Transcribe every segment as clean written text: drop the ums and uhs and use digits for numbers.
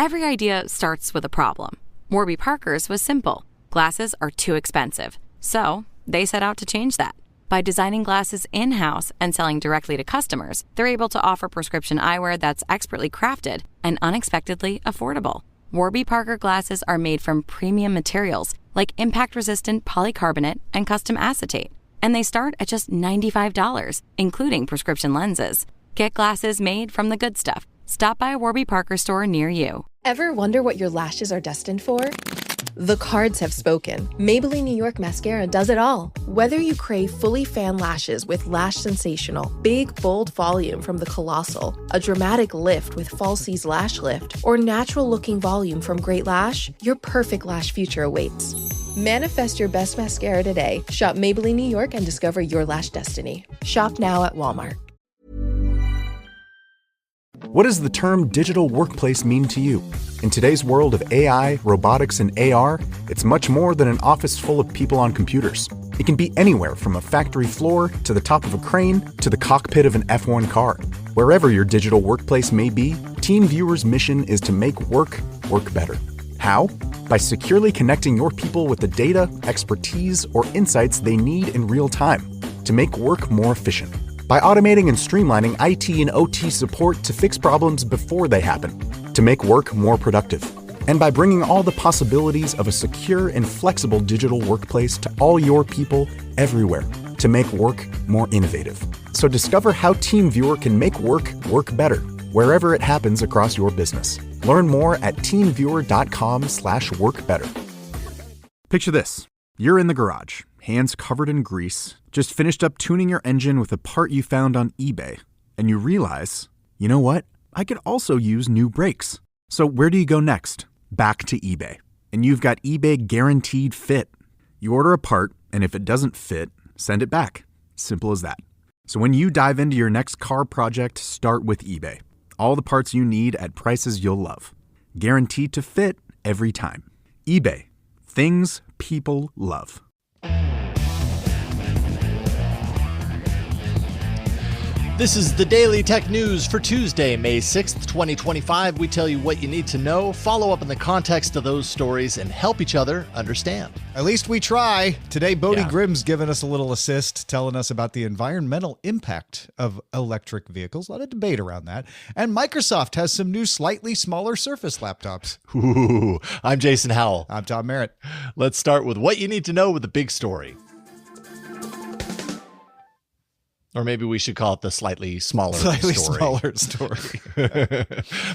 Every idea starts with a problem. Warby Parker's was simple. Glasses are too expensive. So they set out to change that. By designing glasses in-house and selling directly to customers, they're able to offer prescription eyewear that's expertly crafted and unexpectedly affordable. Warby Parker glasses are made from premium materials like impact-resistant polycarbonate and custom acetate. And they start at just $95, including prescription lenses. Get glasses made from the good stuff. Stop by a Warby Parker store near you. Ever wonder what your lashes are destined for? The cards have spoken. Maybelline New York Mascara does it all. Whether you crave fully fan lashes with Lash Sensational, big, bold volume from the Colossal, a dramatic lift with Falsies Lash Lift, or natural-looking volume from Great Lash, your perfect lash future awaits. Manifest your best mascara today. Shop Maybelline New York and discover your lash destiny. Shop now at Walmart. What does the term digital workplace mean to you? In today's world of AI, robotics, and AR, it's much more than an office full of people on computers. It can be anywhere from a factory floor to the top of a crane to the cockpit of an F1 car. Wherever your digital workplace may be, TeamViewer's mission is to make work better. How? By securely connecting your people with the data, expertise, or insights they need in real time to make work more efficient. By automating and streamlining IT and OT support to fix problems before they happen, to make work more productive. And by bringing all the possibilities of a secure and flexible digital workplace to all your people everywhere to make work more innovative. So discover how TeamViewer can make work better, wherever it happens across your business. Learn more at teamviewer.com/workbetter. Picture this. You're in the garage, hands covered in grease, just finished up tuning your engine with a part you found on eBay. And you realize, you know what? I could also use new brakes. So where do you go next? Back to eBay. And you've got eBay Guaranteed Fit. You order a part, and if it doesn't fit, send it back. Simple as that. So when you dive into your next car project, start with eBay. All the parts you need at prices you'll love. Guaranteed to fit every time. eBay. Things people love. This is the Daily Tech News for Tuesday, May 6th, 2025. We tell you what you need to know, follow up in the context of those stories, and help each other understand. At least we try. Today, Bodie Grimm's given us a little assist, telling us about the environmental impact of electric vehicles. A lot of debate around that. And Microsoft has some new, slightly smaller Surface laptops. Ooh, I'm Jason Howell. I'm Tom Merritt. Let's start with what you need to know with the big story. Or maybe we should call it the slightly smaller story.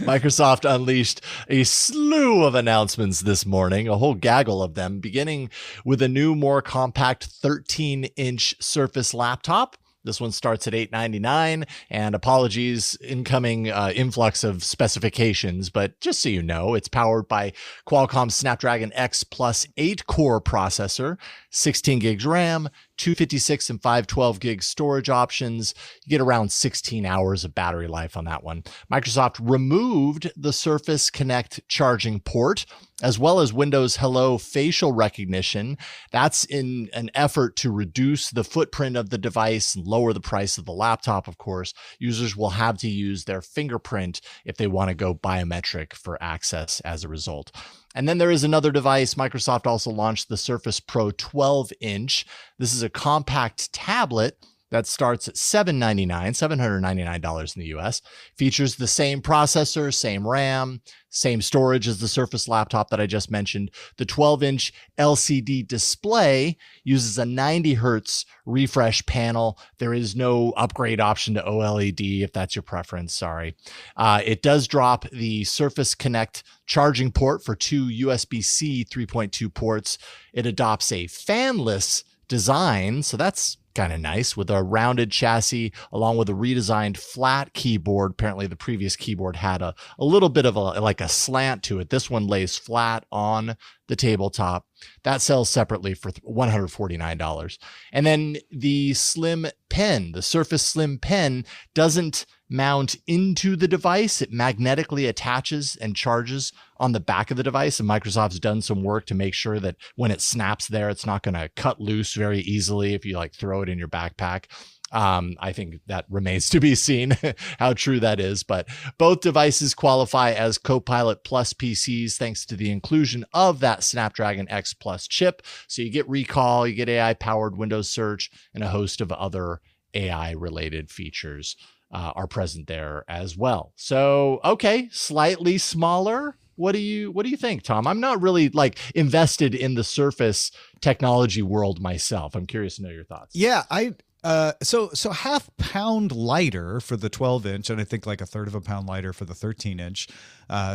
Microsoft unleashed a slew of announcements this morning, a whole gaggle of them, beginning with a new, more compact 13-inch Surface laptop. This one starts at $899, and apologies, incoming influx of specifications, but just so you know, it's powered by Qualcomm Snapdragon X Plus 8-core processor, 16 gigs RAM, 256 and 512 gig storage options. You get around 16 hours of battery life on that one. Microsoft removed the Surface Connect charging port, as well as Windows Hello facial recognition. That's in an effort to reduce the footprint of the device and lower the price of the laptop, of course. Users will have to use their fingerprint if they want to go biometric for access as a result. And then there is another device. Microsoft also launched the Surface Pro 12-inch. This is a compact tablet that starts at $799 in the US. Features the same processor, same RAM, same storage as the Surface laptop that I just mentioned. The 12-inch LCD display uses a 90 hertz refresh panel. There is no upgrade option to OLED if that's your preference. Sorry. It does drop the Surface Connect charging port for two USB-C 3.2 ports. It adopts a fanless design, so that's kind of nice, with a rounded chassis along with a redesigned flat keyboard. Apparently the previous keyboard had a little bit of a slant to it. This one lays flat on the tabletop. That sells separately for $149. And then the Slim Pen, the Surface Slim Pen, doesn't mount into the device. It magnetically attaches and charges on the back of the device. And Microsoft's done some work to make sure that when it snaps there, it's not going to cut loose very easily if you throw it in your backpack. I think that remains to be seen how true that is, but both devices qualify as Copilot Plus PCs thanks to the inclusion of that Snapdragon X Plus chip. So you get recall, you get AI powered Windows search, and a host of other AI related features are present there as well. So, okay, slightly smaller. What do you think, Tom? I'm not really like invested in the Surface technology world myself. I'm curious to know your thoughts. Yeah, so half pound lighter for the 12-inch, and I think like a third of a pound lighter for the 13-inch.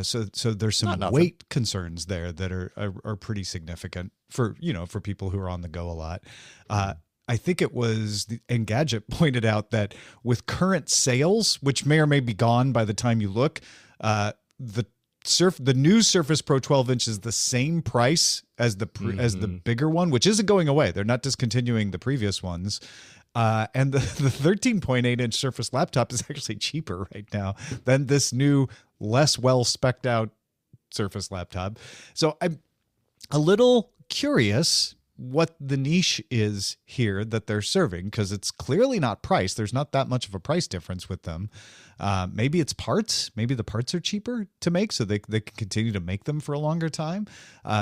So there's some weight concerns there that are pretty significant for people who are on the go a lot. I think it was Engadget pointed out that with current sales, which may or may be gone by the time you look, the new Surface Pro 12-inch is the same price as the bigger one, which isn't going away. They're not discontinuing the previous ones. And the 13.8-inch Surface laptop is actually cheaper right now than this new, less well-spec'd out Surface laptop. So I'm a little curious what the niche is here that they're serving, because it's clearly not price. There's not that much of a price difference with them. Maybe it's parts. Maybe the parts are cheaper to make, so they can continue to make them for a longer time.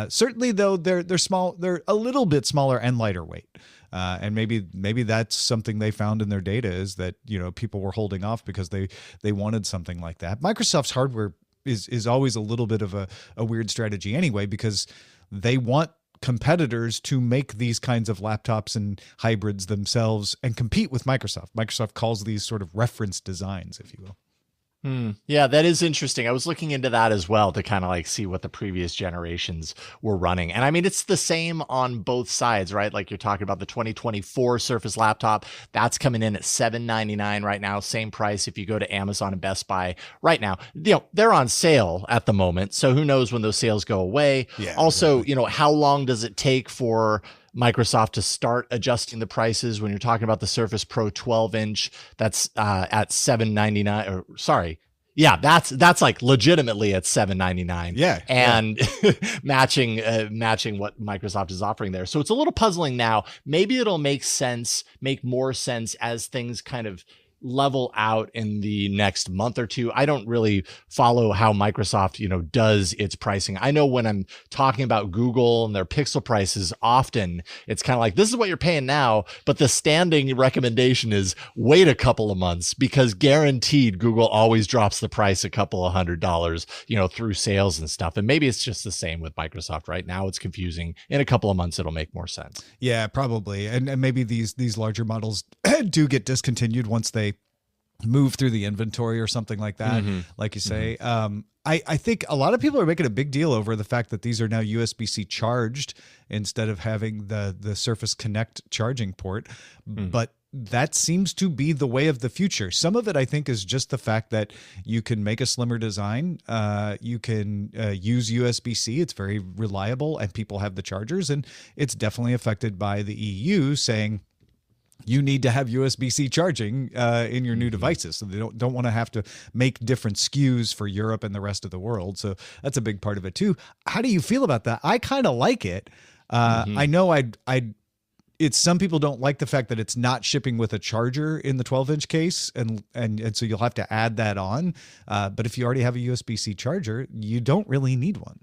Certainly, though, they're small. They're a little bit smaller and lighter weight. And maybe that's something they found in their data, is that people were holding off because they wanted something like that. Microsoft's hardware is always a little bit of a weird strategy anyway, because they want competitors to make these kinds of laptops and hybrids themselves and compete with Microsoft. Microsoft calls these sort of reference designs, if you will. Yeah, that is interesting. I was looking into that as well to kind of like see what the previous generations were running. And I mean, it's the same on both sides, right? Like you're talking about the 2024 Surface laptop, that's coming in at $799 right now. Same price if you go to Amazon and Best Buy right now. They're on sale at the moment. So who knows when those sales go away? Yeah, also, exactly. How long does it take for Microsoft to start adjusting the prices when you're talking about the Surface Pro 12-inch? That's at $799, or sorry. Yeah, that's like legitimately at $799. Yeah. And matching what Microsoft is offering there. So it's a little puzzling now. Maybe it'll make more sense as things kind of level out in the next month or two. I don't really follow how Microsoft, does its pricing. I know when I'm talking about Google and their Pixel prices, often it's kind of like, this is what you're paying now, but the standing recommendation is wait a couple of months, because guaranteed Google always drops the price a couple of $100, through sales and stuff. And maybe it's just the same with Microsoft right now. It's confusing. In a couple of months, it'll make more sense. Yeah, probably. And maybe these larger models do get discontinued once they move through the inventory or something like that, like you say. I think a lot of people are making a big deal over the fact that these are now USB-C charged instead of having the Surface Connect charging port. But that seems to be the way of the future. Some of it, I think, is just the fact that you can make a slimmer design. You can use USB-C. It's very reliable, and people have the chargers. And it's definitely affected by the EU saying, you need to have USB-C charging in your new devices. So they don't want to have to make different SKUs for Europe and the rest of the world. So that's a big part of it too. How do you feel about that? I kind of like it. I know it's some people don't like the fact that it's not shipping with a charger in the 12-inch case, and so you'll have to add that on. But if you already have a USB-C charger, you don't really need one.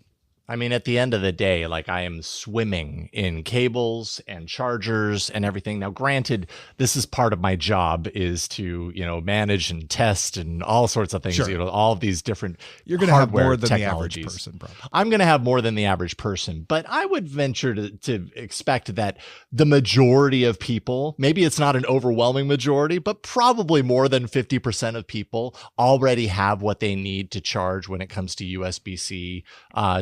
I mean, at the end of the day, like, I am swimming in cables and chargers and everything. Now, granted, this is part of my job, is to, manage and test and all sorts of things, Sure. All of these different You're going to have more than technologies. The average person, probably. I'm going to have more than the average person, but I would venture to expect that the majority of people, maybe it's not an overwhelming majority, but probably more than 50% of people already have what they need to charge when it comes to USB-C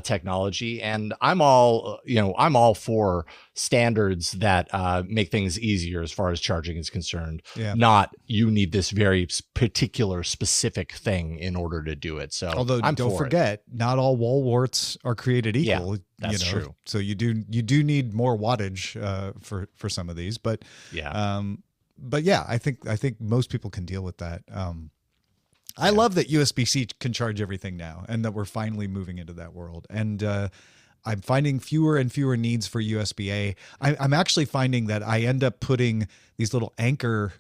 technology. And I'm all for standards that make things easier as far as charging is concerned. Yeah. Not you need this very particular specific thing in order to do it. So, although don't forget, not all wall warts are created equal. Yeah, that's true. So you do need more wattage for some of these, but yeah, I think most people can deal with that. I love that USB-C can charge everything now, and that we're finally moving into that world. And I'm finding fewer and fewer needs for USB-A. I'm actually finding that I end up putting these little anchor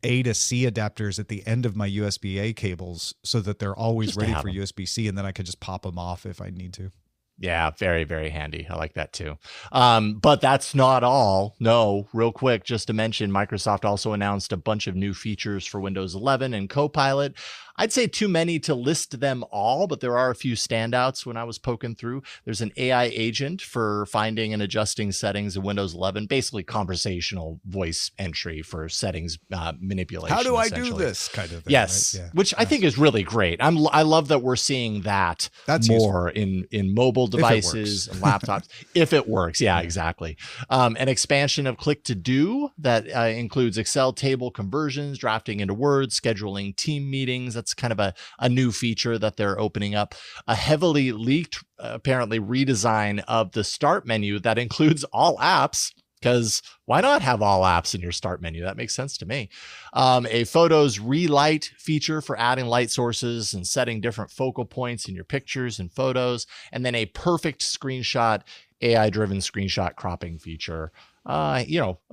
A to C adapters at the end of my USB-A cables so that they're always Just to ready have for them. USB-C, and then I can just pop them off if I need to. Yeah, very, very handy. I like that too. But that's not all. No, real quick, just to mention, Microsoft also announced a bunch of new features for Windows 11 and Copilot. I'd say too many to list them all, but there are a few standouts when I was poking through. There's an AI agent for finding and adjusting settings in Windows 11, basically conversational voice entry for settings manipulation. How do I do this kind of thing? Yes, right? Yeah. which I think is really great. I love that we're seeing that more in mobile devices and laptops, if it works. Yeah, exactly. An expansion of Click to Do that includes Excel table conversions, drafting into Word, scheduling team meetings. That's kind of a new feature that they're opening up. A heavily leaked, apparently, redesign of the start menu that includes all apps, because why not have all apps in your start menu? That makes sense to me. A photos relight feature for adding light sources and setting different focal points in your pictures and photos. And then a perfect screenshot, AI-driven screenshot cropping feature. A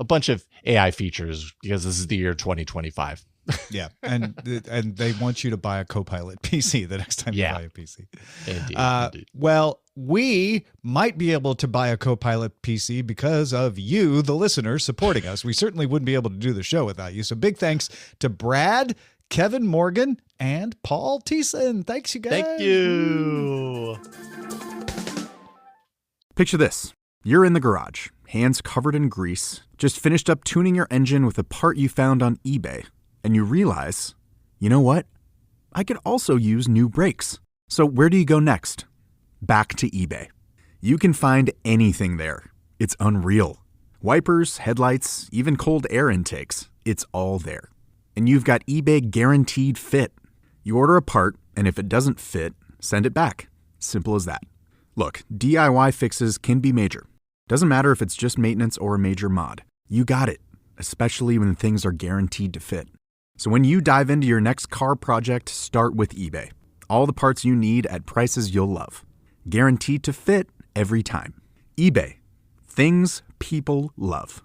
bunch of AI features because this is the year 2025. Yeah, and they want you to buy a Copilot PC the next time you buy a PC. Indeed. Well, we might be able to buy a Copilot PC because of you, the listener, supporting us. We certainly wouldn't be able to do the show without you. So big thanks to Brad, Kevin Morgan, and Paul Thiessen. Thanks, you guys. Thank you. Picture this. You're in the garage, hands covered in grease, just finished up tuning your engine with a part you found on eBay. And you realize, you know what? I could also use new brakes. So where do you go next? Back to eBay. You can find anything there. It's unreal. Wipers, headlights, even cold air intakes. It's all there. And you've got eBay Guaranteed Fit. You order a part, and if it doesn't fit, send it back. Simple as that. Look, DIY fixes can be major. Doesn't matter if it's just maintenance or a major mod. You got it, especially when things are guaranteed to fit. So when you dive into your next car project, start with eBay. All the parts you need at prices you'll love. Guaranteed to fit every time. eBay. Things people love.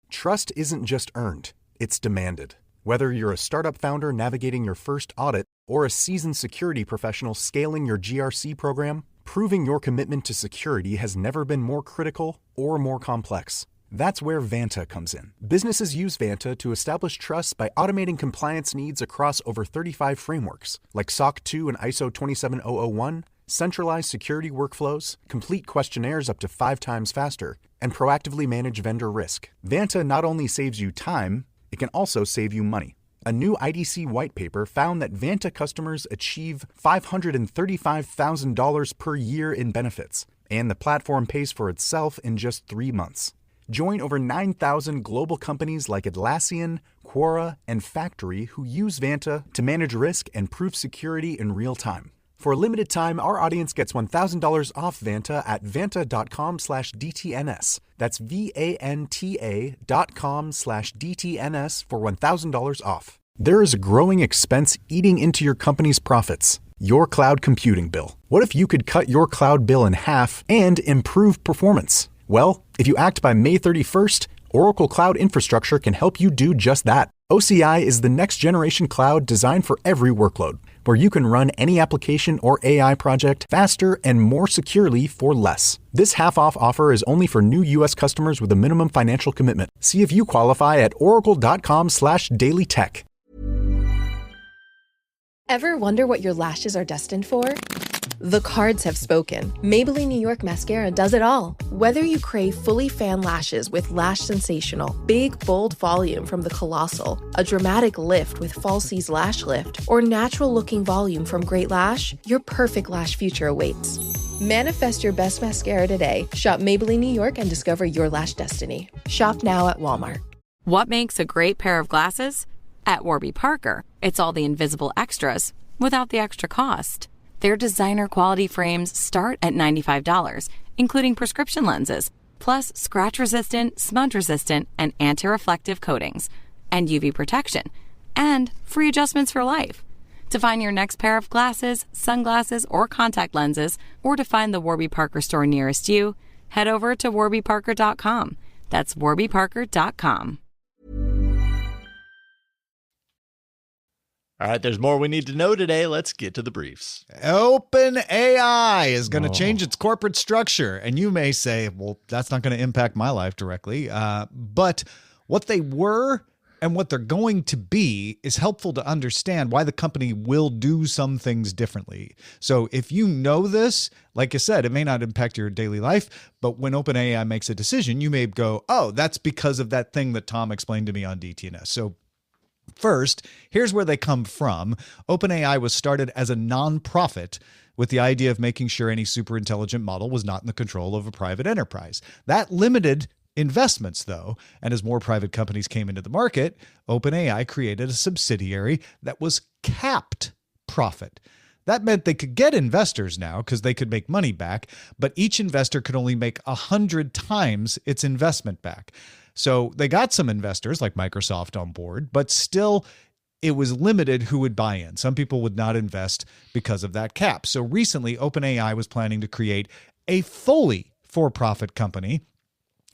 Trust isn't just earned, it's demanded. Whether you're a startup founder navigating your first audit or a seasoned security professional scaling your GRC program, proving your commitment to security has never been more critical or more complex. That's where Vanta comes in. Businesses use Vanta to establish trust by automating compliance needs across over 35 frameworks, like SOC 2 and ISO 27001, centralize security workflows, complete questionnaires up to 5 times faster, and proactively manage vendor risk. Vanta not only saves you time, it can also save you money. A new IDC white paper found that Vanta customers achieve $535,000 per year in benefits, and the platform pays for itself in just 3 months. Join over 9,000 global companies like Atlassian, Quora, and Factory who use Vanta to manage risk and prove security in real time. For a limited time, our audience gets $1,000 off Vanta at vanta.com/DTNS. That's VANTA.com/DTNS for $1,000 off. There is a growing expense eating into your company's profits. Your cloud computing bill. What if you could cut your cloud bill in half and improve performance? Well, if you act by May 31st, Oracle Cloud Infrastructure can help you do just that. OCI is the next generation cloud designed for every workload, where you can run any application or AI project faster and more securely for less. This half-off offer is only for new U.S. customers with a minimum financial commitment. See if you qualify at oracle.com/dailytech. Ever wonder what your lashes are destined for? The cards have spoken. Maybelline New York Mascara does it all. Whether you crave fully fan lashes with Lash Sensational, big, bold volume from the Colossal, a dramatic lift with Falsies Lash Lift, or natural-looking volume from Great Lash, your perfect lash future awaits. Manifest your best mascara today. Shop Maybelline New York and discover your lash destiny. Shop now at Walmart. What makes a great pair of glasses? At Warby Parker, it's all the invisible extras without the extra cost. Their designer quality frames start at $95, including prescription lenses, plus scratch-resistant, smudge-resistant, and anti-reflective coatings, and UV protection, and free adjustments for life. To find your next pair of glasses, sunglasses, or contact lenses, or to find the Warby Parker store nearest you, head over to warbyparker.com. That's warbyparker.com. All right, there's more we need to know today. Let's get to the briefs. OpenAI is going to change its corporate structure. And you may say, well, that's not going to impact my life directly. But what they were and what they're going to be is helpful to understand why the company will do some things differently. So if you know this, like I said, it may not impact your daily life, but when OpenAI makes a decision, you may go, oh, that's because of that thing that Tom explained to me on DTNS. So first, here's where they come from. OpenAI was started as a nonprofit with the idea of making sure any super intelligent model was not in the control of a private enterprise. That limited investments, though, and as more private companies came into the market, OpenAI created a subsidiary that was capped profit. That meant they could get investors now because they could make money back, but each investor could only make 100 times its investment back. So they got some investors like Microsoft on board, but still it was limited who would buy in. Some people would not invest because of that cap. So recently, OpenAI was planning to create a fully for-profit company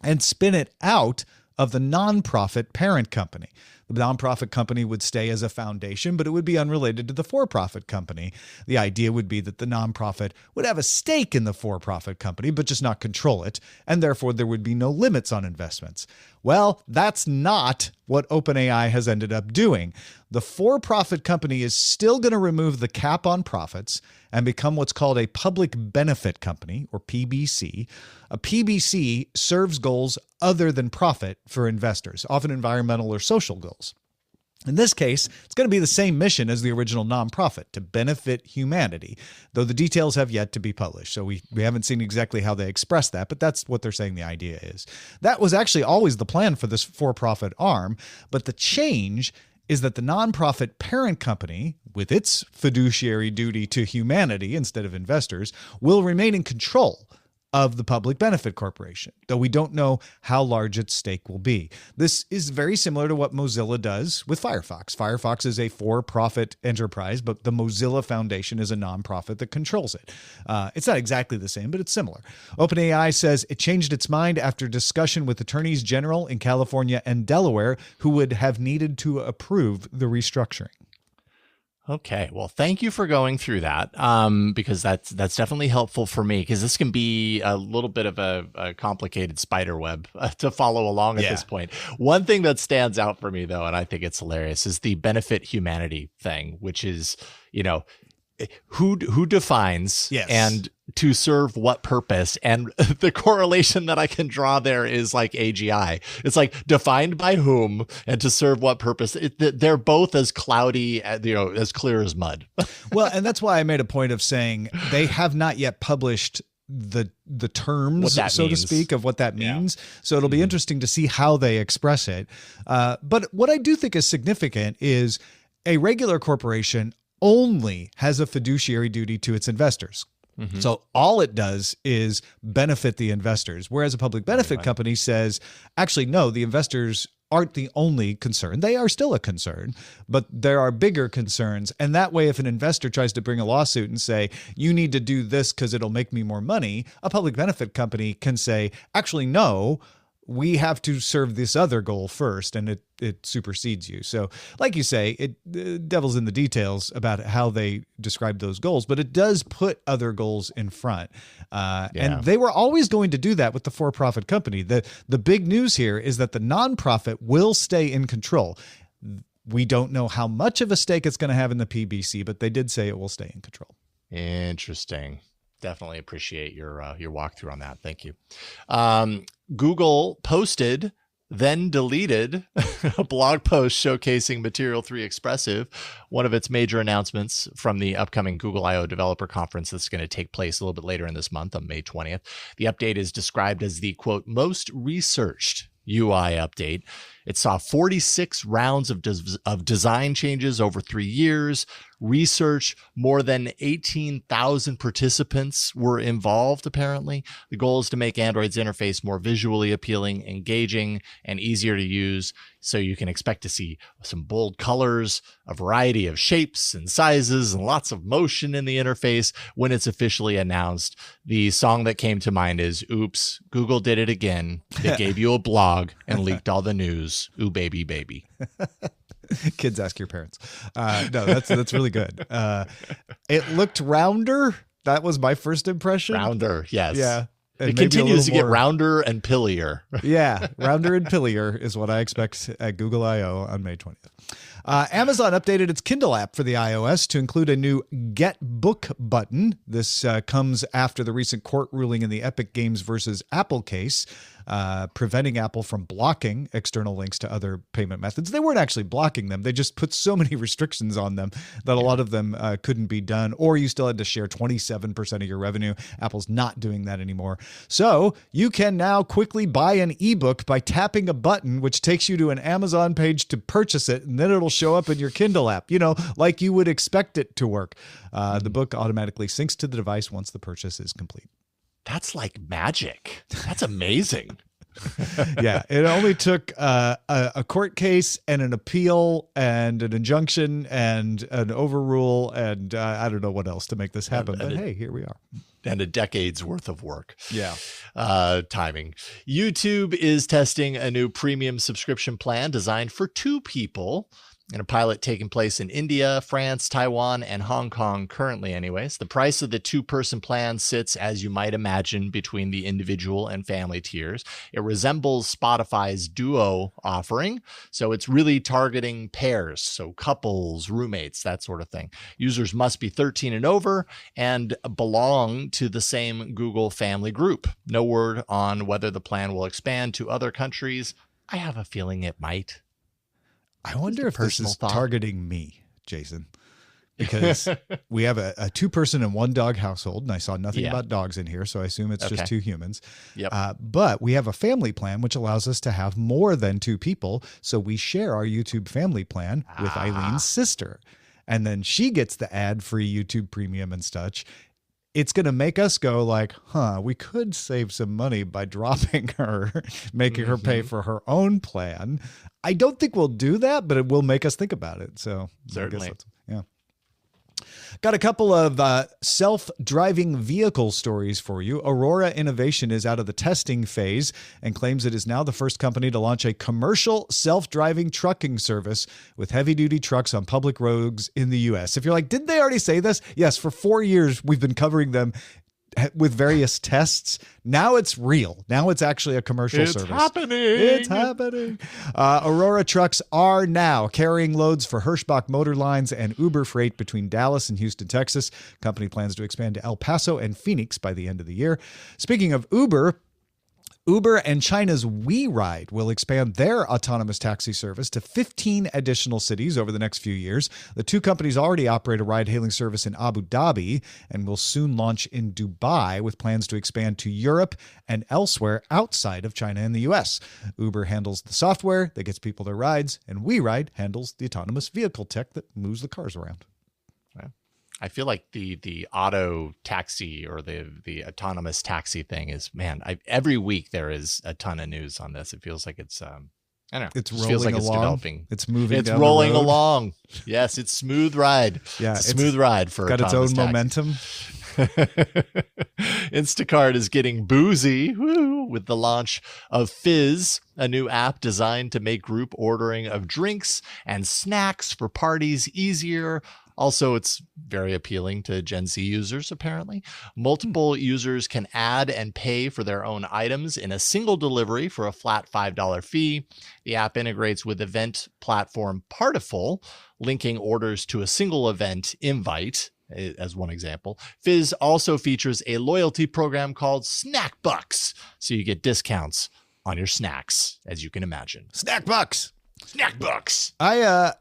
and spin it out of the nonprofit parent company. The nonprofit company would stay as a foundation, but it would be unrelated to the for-profit company. The idea would be that the nonprofit would have a stake in the for-profit company, but just not control it, and therefore there would be no limits on investments. Well, that's not what OpenAI has ended up doing. The for-profit company is still going to remove the cap on profits and become what's called a public benefit company, or PBC. A PBC serves goals other than profit for investors, often environmental or social goals. In this case, it's going to be the same mission as the original nonprofit, to benefit humanity, though the details have yet to be published. So we haven't seen exactly how they express that, but that's what they're saying the idea is. That was actually always the plan for this for-profit arm, but the change is that the nonprofit parent company, with its fiduciary duty to humanity instead of investors, will remain in control of the public benefit corporation, though we don't know how large its stake will be. This is very similar to what Mozilla does with Firefox. Firefox is a for-profit enterprise, but the Mozilla Foundation is a nonprofit that controls it. It's not exactly the same, but it's similar. OpenAI says it changed its mind after discussion with attorneys general in California and Delaware who would have needed to approve the restructuring. Okay, well, thank you for going through that, because that's definitely helpful for me, because this can be a little bit of a complicated spider web to follow along at this point. One thing that stands out for me, though, and I think it's hilarious, is the benefit humanity thing, which is, who defines and to serve what purpose, and the correlation that I can draw there is like AGI. It's like defined by whom and to serve what purpose. They're both as cloudy, as clear as mud. Well, and that's why I made a point of saying they have not yet published the terms, so to speak, of what that means. So it'll be interesting to see how they express it. But what I do think is significant is a regular corporation only has a fiduciary duty to its investors. So all it does is benefit the investors, whereas a public benefit company says, actually, no, the investors aren't the only concern. They are still a concern, but there are bigger concerns. And that way, if an investor tries to bring a lawsuit and say, you need to do this because it'll make me more money, a public benefit company can say, actually, no, we have to serve this other goal first, and it supersedes you. So like you say, devil's in the details about how they describe those goals, but it does put other goals in front. And they were always going to do that with the for-profit company. The big news here is that the nonprofit will stay in control. We don't know how much of a stake it's going to have in the PBC, but they did say it will stay in control. Interesting. Definitely appreciate your walkthrough on that. Thank you. Google posted, then deleted a blog post showcasing Material 3 Expressive, one of its major announcements from the upcoming Google I/O Developer Conference that's going to take place a little bit later in this month on May 20th. The update is described as the, quote, most researched UI update. It saw 46 rounds of design changes over 3 years. Research, more than 18,000 participants were involved, apparently. The goal is to make Android's interface more visually appealing, engaging, and easier to use. So you can expect to see some bold colors, a variety of shapes and sizes, and lots of motion in the interface when it's officially announced. The song that came to mind is, oops, Google did it again. They gave you a blog and leaked all the news. Ooh, baby, baby. Kids, ask your parents. No, that's really good. It looked rounder. That was my first impression. Rounder, yes. Yeah. It continues to get rounder and pillier. Yeah, rounder and pillier is what I expect at Google I/O on May 20th. Amazon updated its Kindle app for the iOS to include a new Get Book button. This comes after the recent court ruling in the Epic Games versus Apple case, preventing Apple from blocking external links to other payment methods. They weren't actually blocking them. They just put so many restrictions on them that a lot of them couldn't be done, or you still had to share 27% of your revenue. Apple's not doing that anymore. So you can now quickly buy an ebook by tapping a button, which takes you to an Amazon page to purchase it, and then it'll show up in your Kindle app, like you would expect it to work. The book automatically syncs to the device once the purchase is complete. That's like magic. That's amazing. Yeah, it only took a court case and an appeal and an injunction and an overrule and I don't know what else to make this happen. But hey, here we are. And a decade's worth of work. Yeah. Timing. YouTube is testing a new premium subscription plan designed for 2 people. In a pilot taking place in India, France, Taiwan, and Hong Kong currently anyways. The price of the 2-person plan sits, as you might imagine, between the individual and family tiers. It resembles Spotify's Duo offering, so it's really targeting pairs, so couples, roommates, that sort of thing. Users must be 13 and over and belong to the same Google family group. No word on whether the plan will expand to other countries. I have a feeling it might. I wonder if this is targeting me, Jason, because we have a 2-person and 1-dog household, and I saw nothing about dogs in here, so I assume it's just 2 humans. Yep. But we have a family plan, which allows us to have more than 2 people, so we share our YouTube family plan with Eileen's sister, and then she gets the ad-free YouTube Premium and such. It's going to make us go like, we could save some money by dropping her, making her pay for her own plan. I don't think we'll do that, but it will make us think about it. So certainly. Yeah. Got a couple of self-driving vehicle stories for you. Aurora Innovation is out of the testing phase and claims it is now the first company to launch a commercial self-driving trucking service with heavy-duty trucks on public roads in the U.S. If you're like, didn't they already say this? Yes, for 4 years we've been covering them with various tests. Now it's real. Now it's actually a commercial service. It's happening. Aurora trucks are now carrying loads for Hirschbach Motor Lines and Uber Freight between Dallas and Houston, Texas. Company plans to expand to El Paso and Phoenix by the end of the year. Speaking of Uber and China's WeRide will expand their autonomous taxi service to 15 additional cities over the next few years. The 2 companies already operate a ride-hailing service in Abu Dhabi and will soon launch in Dubai with plans to expand to Europe and elsewhere outside of China and the U.S. Uber handles the software that gets people their rides, and WeRide handles the autonomous vehicle tech that moves the cars around. I feel like the auto taxi or the autonomous taxi thing is, every week there is a ton of news on this. It feels like it's, I don't know. It's rolling feels like along. It's developing. It's moving. It's down rolling the road. along. Yes, it's smooth ride. Yeah, it's a smooth ride for got its own taxis. momentum. Instacart is getting boozy with the launch of Fizz, a new app designed to make group ordering of drinks and snacks for parties easier. Also, it's very appealing to Gen Z users, apparently. Multiple users can add and pay for their own items in a single delivery for a flat $5 fee. The app integrates with event platform Partiful, linking orders to a single event invite, as one example. Fizz also features a loyalty program called Snack Bucks, so you get discounts on your snacks, as you can imagine. Snack Bucks! Snack Bucks.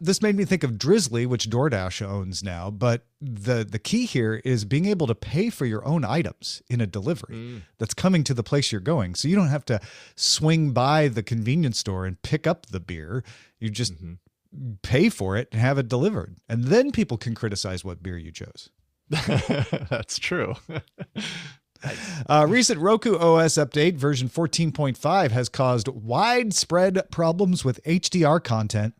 This made me think of Drizzly, which DoorDash owns now, but the key here is being able to pay for your own items in a delivery that's coming to the place you're going. So you don't have to swing by the convenience store and pick up the beer. You just pay for it and have it delivered. And then people can criticize what beer you chose. That's true. Recent Roku OS update, version 14.5, has caused widespread problems with HDR content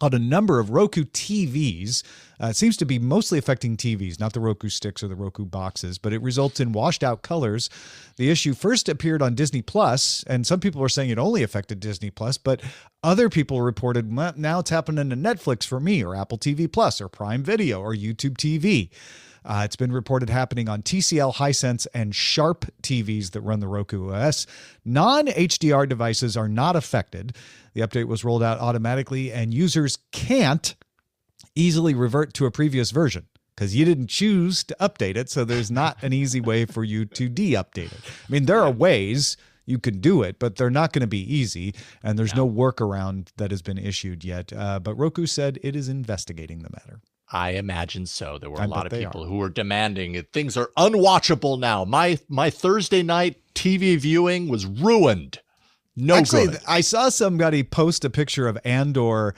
on a number of Roku TVs. It seems to be mostly affecting TVs, not the Roku sticks or the Roku boxes, but it results in washed out colors. The issue first appeared on Disney Plus, and some people are saying it only affected Disney Plus, but other people reported, well, now it's happening to Netflix for me, or Apple TV Plus, or Prime Video, or YouTube TV. It's been reported happening on TCL, Hisense, and Sharp TVs that run the Roku OS. Non-HDR devices are not affected. The update was rolled out automatically, and users can't easily revert to a previous version because you didn't choose to update it, so there's not an easy way for you to de-update it. I mean, there are ways you can do it, but they're not going to be easy, and there's no workaround that has been issued yet. But Roku said it is investigating the matter. I imagine so. There were a lot of people who were demanding it. Things are unwatchable now. My Thursday night TV viewing was ruined. Actually, good. I saw somebody post a picture of Andor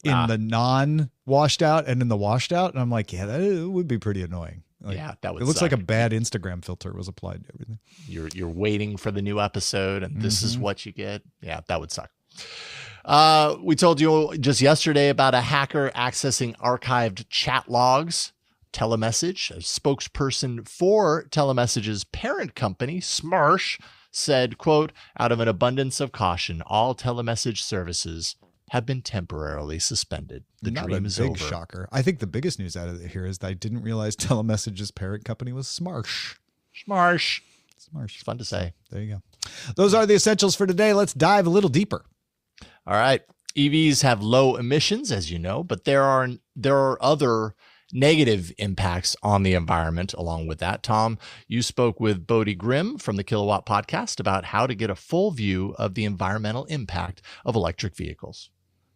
in the non-washed out and in the washed out, and I'm like, yeah, that would be pretty annoying. Like, yeah, that would. It looks like a bad Instagram filter was applied to everything. You're waiting for the new episode, and this is what you get. Yeah, that would suck. We told you just yesterday about a hacker accessing archived chat logs. Telemessage, a spokesperson for Telemessage's parent company, Smarsh, said, quote, out of an abundance of caution, all telemessage services have been temporarily suspended. The dream is over. Not a big shocker. I think the biggest news out of here is that I didn't realize Telemessage's parent company was Smarsh. Smarsh. Smarsh. Fun to say. There you go. Those are the essentials for today. Let's dive a little deeper. All right. EVs have low emissions, as you know, but there are other negative impacts on the environment along with that. Tom, you spoke with Bodie Grimm from the Kilowatt Podcast about how to get a full view of the environmental impact of electric vehicles.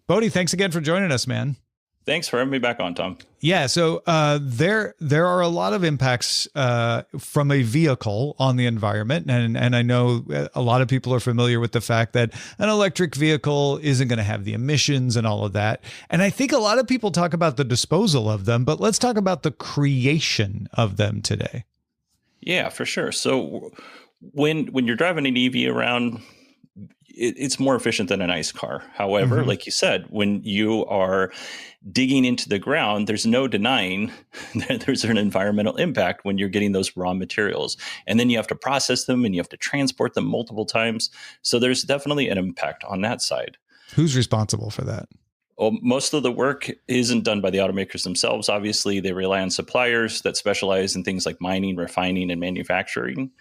Bodie, thanks again for joining us, man. Thanks for having me back on, Tom. Yeah, so there are a lot of impacts from a vehicle on the environment, and I know a lot of people are familiar with the fact that an electric vehicle isn't going to have the emissions and all of that. And I think a lot of people talk about the disposal of them, but let's talk about the creation of them today. Yeah, for sure. So when you're driving an EV around, it's more efficient than an ICE car. However, like you said, when you are digging into the ground, there's no denying that there's an environmental impact when you're getting those raw materials. And then you have to process them and you have to transport them multiple times. So there's definitely an impact on that side. Who's responsible for that? Well, most of the work isn't done by the automakers themselves. Obviously, they rely on suppliers that specialize in things like mining, refining, and manufacturing.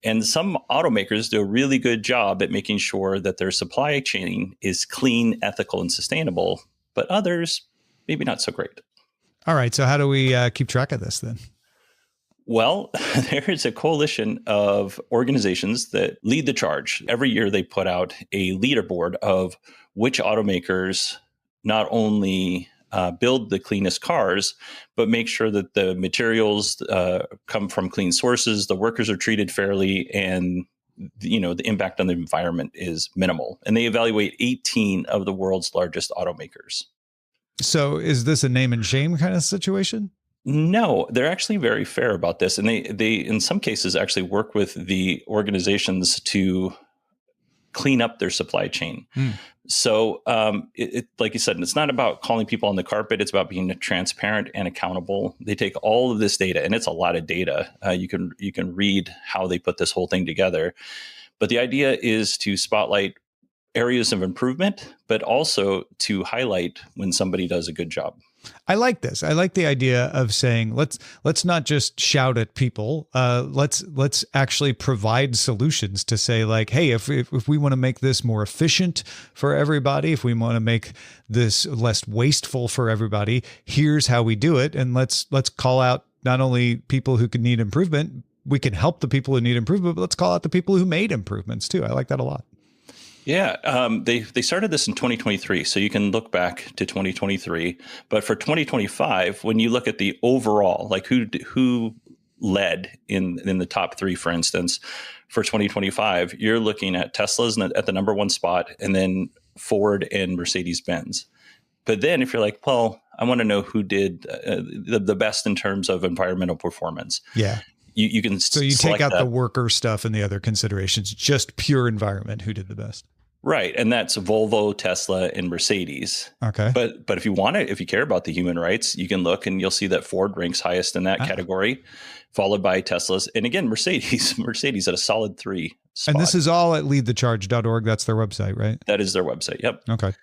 And some automakers do a really good job at making sure that their supply chain is clean, ethical, and sustainable, but others, maybe not so great. All right. So how do we keep track of this then? Well, there is a coalition of organizations that lead the charge. Every year they put out a leaderboard of which automakers not only build the cleanest cars, but make sure that the materials come from clean sources, the workers are treated fairly, and the impact on the environment is minimal. And they evaluate 18 of the world's largest automakers. So is this a name and shame kind of situation? No, they're actually very fair about this. And they in some cases actually work with the organizations to clean up their supply chain. So like you said, it's not about calling people on the carpet. It's about being transparent and accountable. They take all of this data, and it's a lot of data. You can read how they put this whole thing together. But the idea is to spotlight areas of improvement, but also to highlight when somebody does a good job. I like this. I like the idea of saying, let's not just shout at people. Let's actually provide solutions to say, like, hey, if we want to make this more efficient for everybody, if we want to make this less wasteful for everybody, here's how we do it. And let's call out not only people who can need improvement, we can help the people who need improvement, but let's call out the people who made improvements too. I like that a lot. Yeah, they started this in 2023, so you can look back to 2023. But for 2025, when you look at the overall, like who led in the top three, for instance, for 2025, you're looking at Tesla's at the number one spot, and then Ford and Mercedes-Benz. But then if you're like, well, I want to know who did the best in terms of environmental performance. Yeah. You can so you take out the worker stuff and the other considerations, just pure environment. Who did the best? Right. And that's Volvo, Tesla, and Mercedes. Okay. But if you want it, if you care about the human rights, you can look and you'll see that Ford ranks highest in that category, followed by Tesla's. And again, Mercedes at a solid 3 spot. And this is all at leadthecharge.org. That's their website, right? That is their website. Yep. Okay.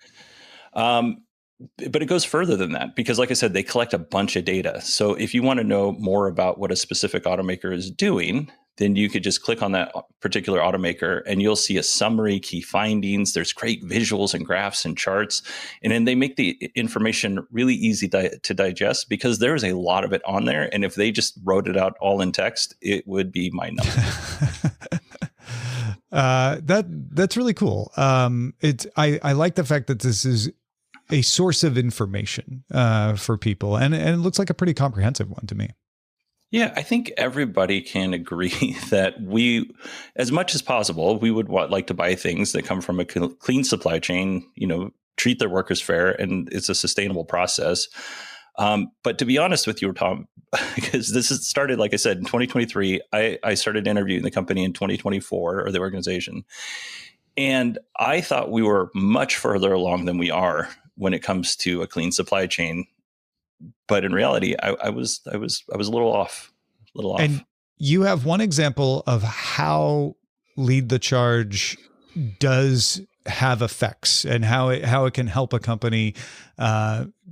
But it goes further than that because, like I said, they collect a bunch of data. So if you want to know more about what a specific automaker is doing, then you could just click on that particular automaker and you'll see a summary, key findings. There's great visuals and graphs and charts. And then they make the information really easy to digest because there is a lot of it on there. And if they just wrote it out all in text, it would be mind-numbing. That's really cool. I like the fact that this is a source of information for people, and it looks like a pretty comprehensive one to me. Yeah, I think everybody can agree that we, as much as possible, we would like to buy things that come from a clean supply chain, treat their workers fair, and it's a sustainable process. But to be honest with you, Tom, because this has started, like I said, in 2023, I started interviewing the company in 2024, or the organization. And I thought we were much further along than we are when it comes to a clean supply chain. But in reality, I was a little off. And you have one example of how Lead the Charge does have effects and how it can help a company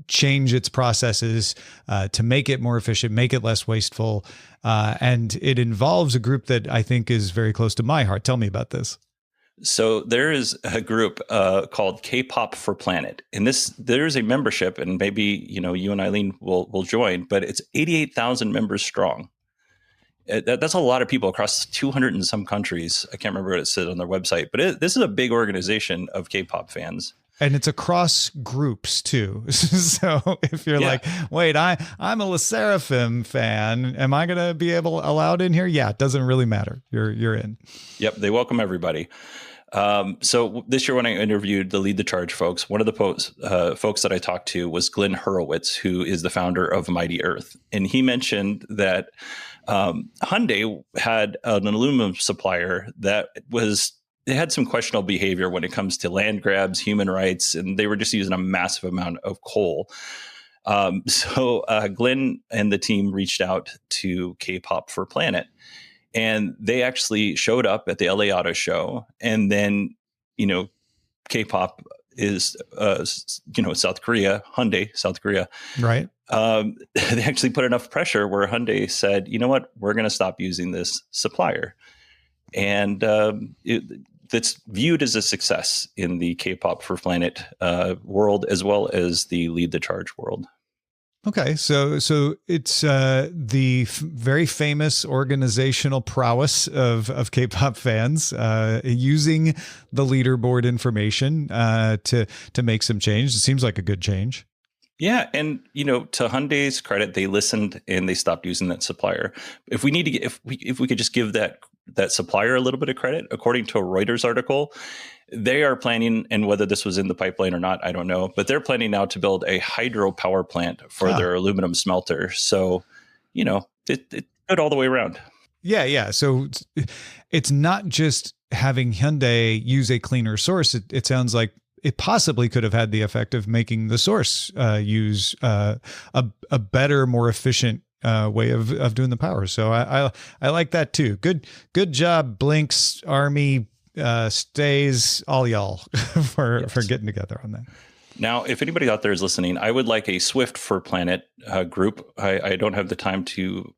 change its processes to make it more efficient, make it less wasteful. And it involves a group that I think is very close to my heart. Tell me about this. So there is a group called K-Pop for Planet, and there's a membership, and maybe you and Eileen will join, but it's 88,000 members strong. That's a lot of people across 200 and some countries. I can't remember what it said on their website, but this is a big organization of K-pop fans. And it's across groups too. So if you're like, wait, I'm a LE SSERAFIM fan, am I going to be allowed in here? Yeah, it doesn't really matter. You're in. Yep, they welcome everybody. So this year when I interviewed the Lead the Charge folks, one of the folks that I talked to was Glenn Hurowitz, who is the founder of Mighty Earth. And he mentioned that Hyundai had an aluminum supplier that they had some questionable behavior when it comes to land grabs, human rights, and they were just using a massive amount of coal. So Glenn and the team reached out to K-Pop for Planet. And they actually showed up at the LA Auto Show. And then, K-pop is, South Korea, Hyundai, South Korea. Right. They actually put enough pressure where Hyundai said, you know what, we're going to stop using this supplier. And it's viewed as a success in the K-Pop for Planet world, as well as the Lead the Charge world. Okay, so it's the very famous organizational prowess of K-pop fans using the leaderboard information to make some change. It seems like a good change. Yeah, and to Hyundai's credit, they listened and they stopped using that supplier. If we need to if we could just give that supplier a little bit of credit, according to a Reuters article, they are planning, and whether this was in the pipeline or not, I don't know, but they're planning now to build a hydropower plant for their aluminum smelter. So, it's good all the way around. Yeah. So it's not just having Hyundai use a cleaner source. It sounds like it possibly could have had the effect of making the source use a better, more efficient way of doing the power. So I like that too. Good job, Blinks, Army, Stays, all y'all for getting together on that. Now, if anybody out there is listening, I would like a Swift for Planet group. I don't have the time to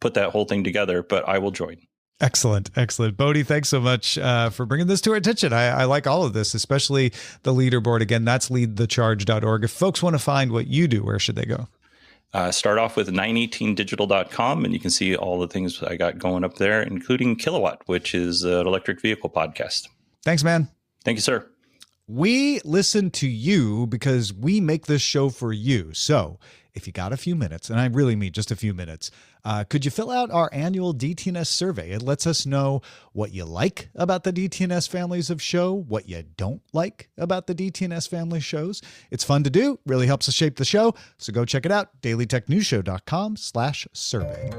put that whole thing together, but I will join. Excellent. Bodie, thanks so much for bringing this to our attention. I like all of this, especially the leaderboard. Again, that's leadthecharge.org. If folks want to find what you do, where should they go? Start off with 918digital.com, and you can see all the things I got going up there, including Kilowatt, which is an electric vehicle podcast. Thanks, man. Thank you, sir. We listen to you because we make this show for you. So if you got a few minutes, and I really mean just a few minutes, could you fill out our annual DTNS survey? It lets us know what you like about the DTNS families of show, what you don't like about the DTNS family shows. It's fun to do, really helps us shape the show. So go check it out, dailytechnewsshow.com/survey.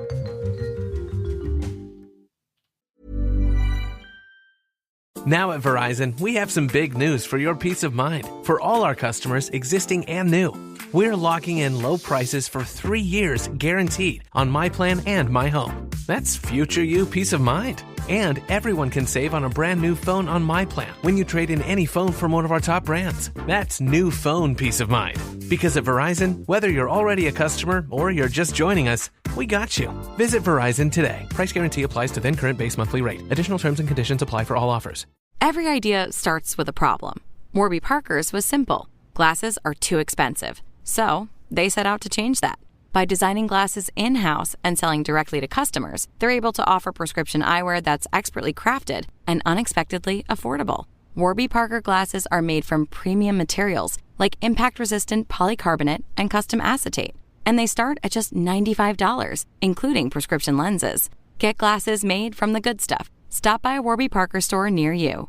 Now at Verizon, we have some big news for your peace of mind. For all our customers, existing and new, we're locking in low prices for 3 years guaranteed on My Plan and My Home. That's future you peace of mind. And everyone can save on a brand new phone on My Plan when you trade in any phone from one of our top brands. That's new phone peace of mind. Because at Verizon, whether you're already a customer or you're just joining us, we got you. Visit Verizon today. Price guarantee applies to then current base monthly rate. Additional terms and conditions apply for all offers. Every idea starts with a problem. Warby Parker's was simple. Glasses are too expensive. So they set out to change that. By designing glasses in-house and selling directly to customers, they're able to offer prescription eyewear that's expertly crafted and unexpectedly affordable. Warby Parker glasses are made from premium materials like impact-resistant polycarbonate and custom acetate. And they start at just $95, including prescription lenses. Get glasses made from the good stuff. Stop by a Warby Parker store near you.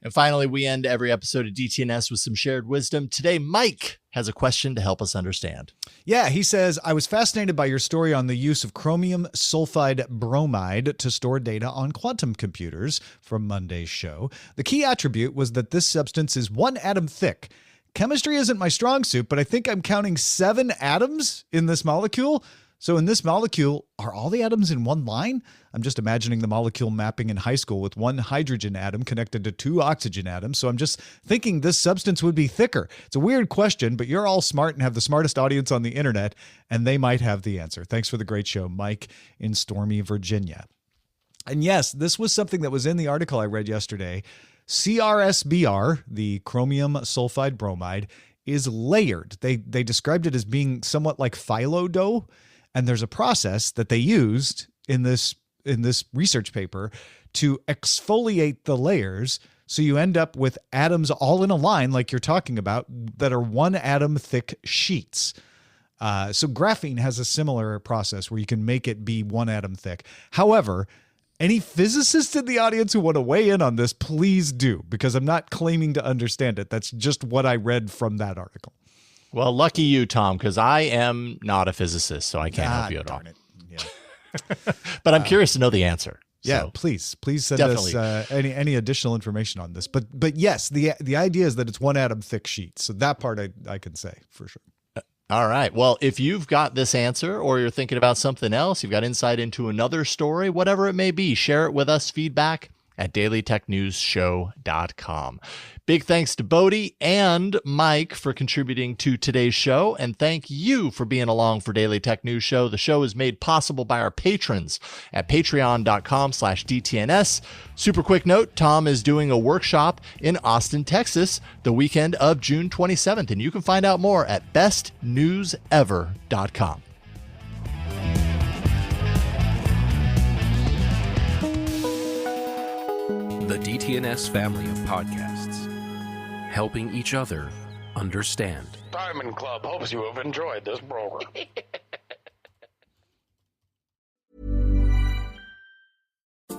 And finally, we end every episode of DTNS with some shared wisdom. Today, Mike has a question to help us understand. Yeah, he says, I was fascinated by your story on the use of chromium sulfide bromide to store data on quantum computers from Monday's show. The key attribute was that this substance is 1 atom thick. Chemistry isn't my strong suit, but I think I'm counting 7 atoms in this molecule. So in this molecule, are all the atoms in one line? I'm just imagining the molecule mapping in high school with 1 hydrogen atom connected to 2 oxygen atoms. So I'm just thinking this substance would be thicker. It's a weird question, but you're all smart and have the smartest audience on the internet, and they might have the answer. Thanks for the great show, Mike in Stormy, Virginia. And yes, this was something that was in the article I read yesterday. CRSBR, the chromium sulfide bromide, is layered. They described it as being somewhat like phyllo dough. And there's a process that they used in this research paper to exfoliate the layers. So you end up with atoms all in a line, like you're talking about, that are 1 atom thick sheets. So graphene has a similar process where you can make it be 1 atom thick. However, any physicists in the audience who want to weigh in on this, please do, because I'm not claiming to understand it. That's just what I read from that article. Well, lucky you, Tom, because I am not a physicist, so I can't help you at all. Yeah. But I'm curious to know the answer. Yeah, So please send us any additional information on this. But yes, the idea is that it's 1 atom thick sheets. So that part I can say for sure. All right. Well, if you've got this answer or you're thinking about something else, you've got insight into another story, whatever it may be, share it with us. Feedback at dailytechnewsshow.com. Big thanks to Bodie and Mike for contributing to today's show. And thank you for being along for Daily Tech News Show. The show is made possible by our patrons at patreon.com/DTNS. Super quick note, Tom is doing a workshop in Austin, Texas, the weekend of June 27th. And you can find out more at bestnewsever.com. The DTNS family of podcasts, helping each other understand. Diamond Club hopes you have enjoyed this program.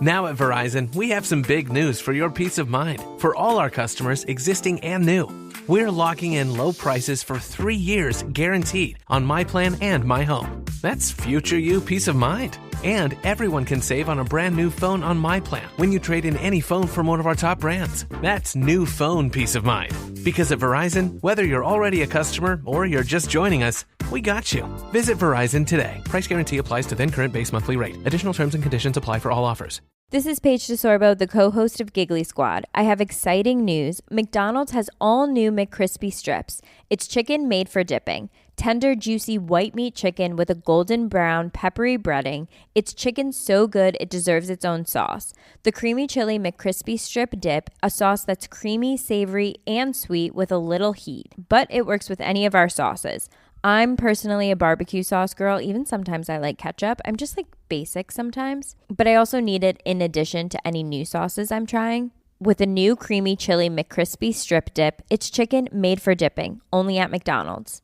Now at Verizon, we have some big news for your peace of mind. For all our customers, existing and new, we're locking in low prices for 3 years guaranteed on My Plan and My Home. That's future you peace of mind. And everyone can save on a brand new phone on My Plan when you trade in any phone from one of our top brands. That's new phone peace of mind. Because at Verizon, whether you're already a customer or you're just joining us, we got you. Visit Verizon today. Price guarantee applies to then current base monthly rate. Additional terms and conditions apply for all offers. This is Paige DeSorbo, the co-host of Giggly Squad. I have exciting news. McDonald's has all new McCrispy strips. It's chicken made for dipping. Tender, juicy white meat chicken with a golden brown, peppery breading. It's chicken so good it deserves its own sauce. The creamy chili McCrispy strip dip, a sauce that's creamy, savory, and sweet with a little heat. But it works with any of our sauces. I'm personally a barbecue sauce girl. Even sometimes I like ketchup. I'm just like basic sometimes. But I also need it in addition to any new sauces I'm trying. With a new creamy chili McCrispy strip dip, it's chicken made for dipping, only at McDonald's.